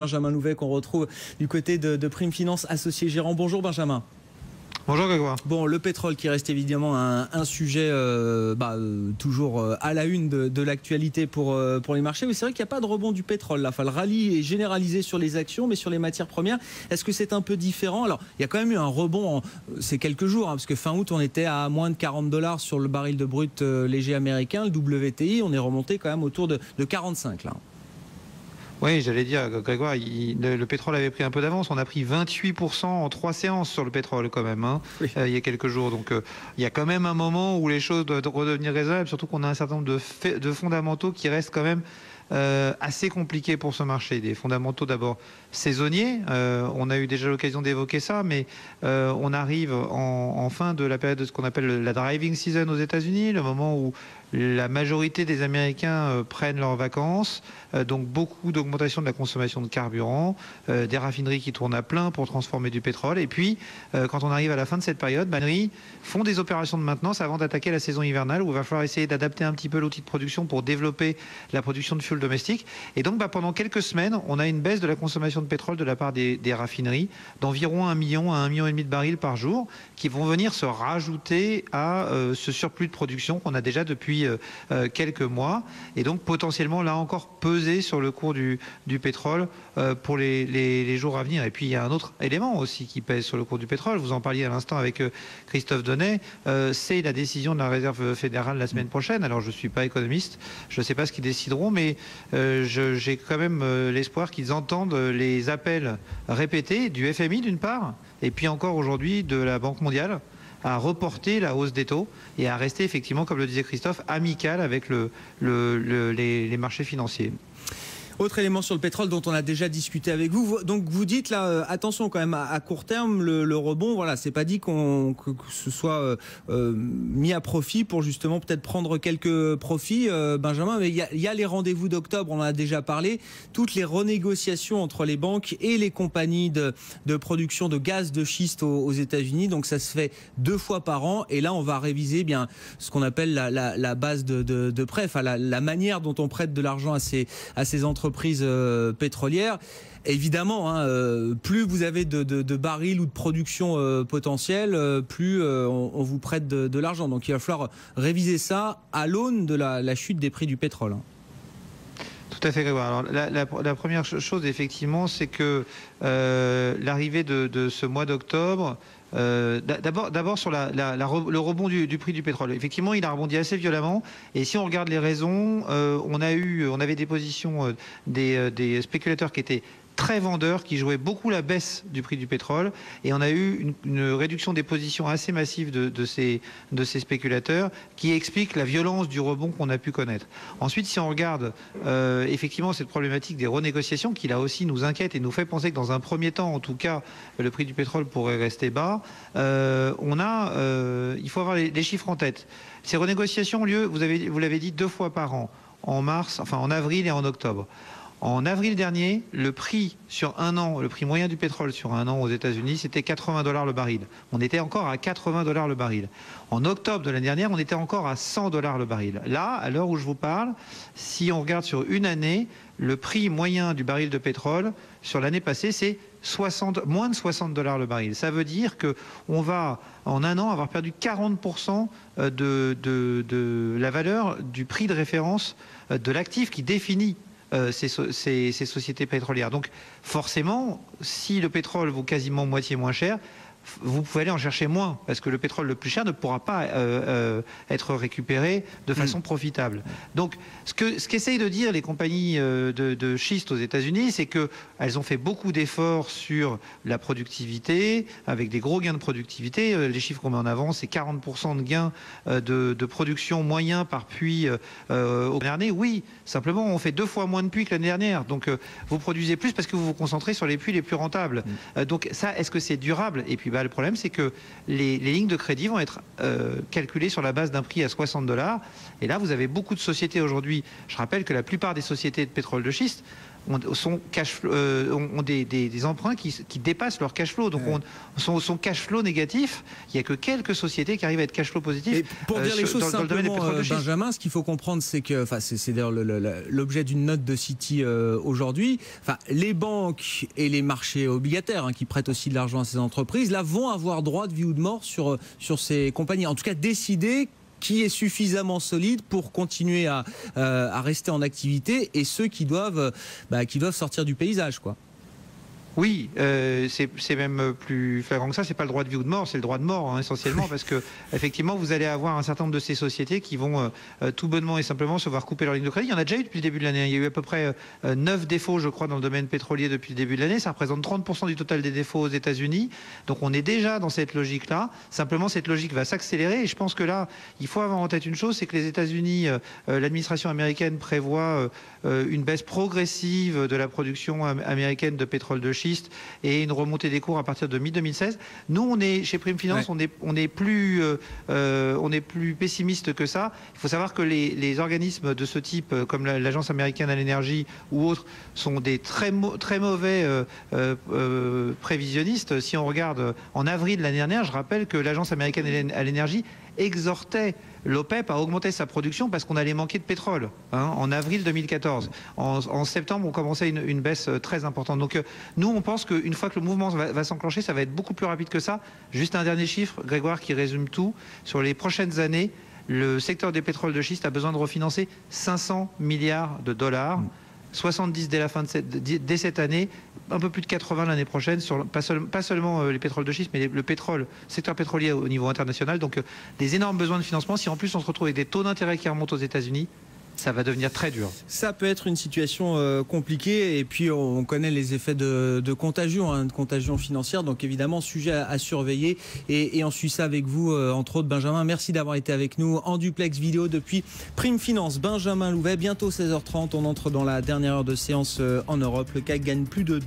Benjamin Louvet qu'on retrouve du côté de Prime Finance, associé gérant. Bonjour Benjamin. Bonjour Grégoire. Bon, le pétrole qui reste évidemment un sujet toujours à la une de l'actualité pour les marchés. Mais c'est vrai qu'il n'y a pas de rebond du pétrole. Là. Enfin, le rallye est généralisé sur les actions, mais sur les matières premières, est-ce que c'est un peu différent? Alors, il y a quand même eu un rebond ces quelques jours, parce que fin août, on était à moins de 40 $ sur le baril de brut léger américain, le WTI. On est remonté quand même autour de 45 là. Oui, j'allais dire, Grégoire, le pétrole avait pris un peu d'avance. On a pris 28% en 3 séances sur le pétrole quand même, Oui. Il y a quelques jours. Donc il y a quand même un moment où les choses doivent redevenir raisonnables, surtout qu'on a un certain nombre de fondamentaux qui restent quand même assez compliqués pour ce marché. Des fondamentaux d'abord saisonniers. On a eu déjà l'occasion d'évoquer ça, mais on arrive en fin de la période de ce qu'on appelle la driving season aux États-Unis, le moment où la majorité des Américains prennent leurs vacances, donc beaucoup d'augmentation de la consommation de carburant, des raffineries qui tournent à plein pour transformer du pétrole. Et puis, quand on arrive à la fin de cette période, les raffineries font des opérations de maintenance avant d'attaquer la saison hivernale, où il va falloir essayer d'adapter un petit peu l'outil de production pour développer la production de fuel domestique. Et donc, pendant quelques semaines, on a une baisse de la consommation de pétrole de la part des raffineries d'environ 1 million à 1,5 million de barils par jour, qui vont venir se rajouter à ce surplus de production qu'on a déjà depuis quelques mois, et donc potentiellement là encore peser sur le cours du pétrole pour les jours à venir. Et puis il y a un autre élément aussi qui pèse sur le cours du pétrole, vous en parliez à l'instant avec Christophe Donnet, c'est la décision de la Réserve fédérale la semaine prochaine. Alors je ne suis pas économiste, je ne sais pas ce qu'ils décideront, mais j'ai quand même l'espoir qu'ils entendent les appels répétés du FMI d'une part, et puis encore aujourd'hui de la Banque mondiale, à reporter la hausse des taux et à rester effectivement, comme le disait Christophe, amical avec les marchés financiers. Autre élément sur le pétrole dont on a déjà discuté avec vous. Donc vous dites là, attention quand même à court terme, le rebond, voilà, c'est pas dit que ce soit mis à profit pour justement peut-être prendre quelques profits, Benjamin. Mais il y a les rendez-vous d'octobre, on en a déjà parlé, toutes les renégociations entre les banques et les compagnies de production de gaz de schiste aux États-Unis. Donc ça se fait 2 fois par an. Et là, on va réviser bien ce qu'on appelle la base de prêt, enfin la manière dont on prête de l'argent à ces entreprises pétrolières. Évidemment, plus vous avez de barils ou de production potentielle, plus on vous prête de l'argent. Donc il va falloir réviser ça à l'aune de la chute des prix du pétrole. Tout à fait, Grégoire. Alors, la première chose, effectivement, c'est que l'arrivée de ce mois d'octobre, d'abord sur le rebond du prix du pétrole. Effectivement, il a rebondi assez violemment. Et si on regarde les raisons, on avait des positions des spéculateurs qui étaient très vendeurs, qui jouaient beaucoup la baisse du prix du pétrole, et on a eu une réduction des positions assez massive de ces spéculateurs qui explique la violence du rebond qu'on a pu connaître. Ensuite, si on regarde effectivement cette problématique des renégociations qui là aussi nous inquiète et nous fait penser que dans un premier temps, en tout cas, le prix du pétrole pourrait rester bas, il faut avoir les chiffres en tête. Ces renégociations ont lieu, vous l'avez dit, 2 fois par an, en avril et en octobre. En avril dernier, le prix sur un an, le prix moyen du pétrole sur un an aux États-Unis, c'était 80 $ le baril. On était encore à 80 $ le baril. En octobre de l'année dernière, on était encore à 100 $ le baril. Là, à l'heure où je vous parle, si on regarde sur une année, le prix moyen du baril de pétrole sur l'année passée, c'est moins de 60 $ le baril. Ça veut dire qu'on va, en un an, avoir perdu 40% de la valeur du prix de référence de l'actif qui définit ces sociétés pétrolières. Donc forcément, si le pétrole vaut quasiment moitié moins cher, vous pouvez aller en chercher moins, parce que le pétrole le plus cher ne pourra pas être récupéré de façon profitable. Donc ce qu'essayent de dire les compagnies de schiste aux États-Unis, c'est qu'elles ont fait beaucoup d'efforts sur la productivité, avec des gros gains de productivité. Les chiffres qu'on met en avant, c'est 40% de gains de production moyen par puits au dernier. Oui, simplement on fait 2 fois moins de puits que l'année dernière. Donc vous produisez plus parce que vous vous concentrez sur les puits les plus rentables. Donc ça, est-ce que c'est durable? Et puis le problème, c'est que les lignes de crédit vont être calculées sur la base d'un prix à 60 $. Et là, vous avez beaucoup de sociétés aujourd'hui. Je rappelle que la plupart des sociétés de pétrole de schiste ont des emprunts qui dépassent leur cash flow. Donc son cash flow négatif, il n'y a que quelques sociétés qui arrivent à être cash flow positifs. Et pour dire les choses simplement, Benjamin, ce qu'il faut comprendre, c'est que, c'est d'ailleurs l'objet d'une note de Citi aujourd'hui, les banques et les marchés obligataires qui prêtent aussi de l'argent à ces entreprises, là, vont avoir droit de vie ou de mort sur ces compagnies. En tout cas, décider qui est suffisamment solide pour continuer à rester en activité et ceux qui doivent sortir du paysage, quoi. Oui, c'est même plus flagrant que ça. C'est pas le droit de vie ou de mort, c'est le droit de mort essentiellement, parce que effectivement, vous allez avoir un certain nombre de ces sociétés qui vont tout bonnement et simplement se voir couper leur ligne de crédit. Il y en a déjà eu depuis le début de l'année. Il y a eu à peu près 9 défauts, je crois, dans le domaine pétrolier depuis le début de l'année. Ça représente 30% du total des défauts aux États-Unis. Donc on est déjà dans cette logique-là. Simplement, cette logique va s'accélérer. Et je pense que là, il faut avoir en tête une chose, c'est que les États-Unis, l'administration américaine prévoit une baisse progressive de la production américaine de pétrole de schiste et une remontée des cours à partir de mi-2016. Nous, on est chez Prime Finance, on est plus pessimiste que ça. Il faut savoir que les organismes de ce type, comme l'Agence américaine à l'énergie ou autres, sont des très mauvais prévisionnistes. Si on regarde en avril l'année dernière, je rappelle que l'Agence américaine à l'énergie exhortait l'OPEP a augmenté sa production parce qu'on allait manquer de pétrole en avril 2014. En septembre, on commençait une baisse très importante. Donc nous, on pense qu'une fois que le mouvement va s'enclencher, ça va être beaucoup plus rapide que ça. Juste un dernier chiffre, Grégoire, qui résume tout. Sur les prochaines années, le secteur des pétroles de schiste a besoin de refinancer 500 milliards de dollars. 70 dès cette année, un peu plus de 80 l'année prochaine, sur pas seulement les pétroles de schiste, mais le secteur pétrolier au niveau international. Donc des énormes besoins de financement. Si en plus on se retrouve avec des taux d'intérêt qui remontent aux États-Unis, ça va devenir très dur. Ça peut être une situation compliquée, et puis on connaît les effets de contagion, de contagion financière, donc évidemment sujet à surveiller, et on suit ça avec vous, entre autres. Benjamin, merci d'avoir été avec nous en duplex vidéo depuis Prime Finance. Benjamin Louvet, bientôt 16h30, on entre dans la dernière heure de séance en Europe. Le CAC gagne plus de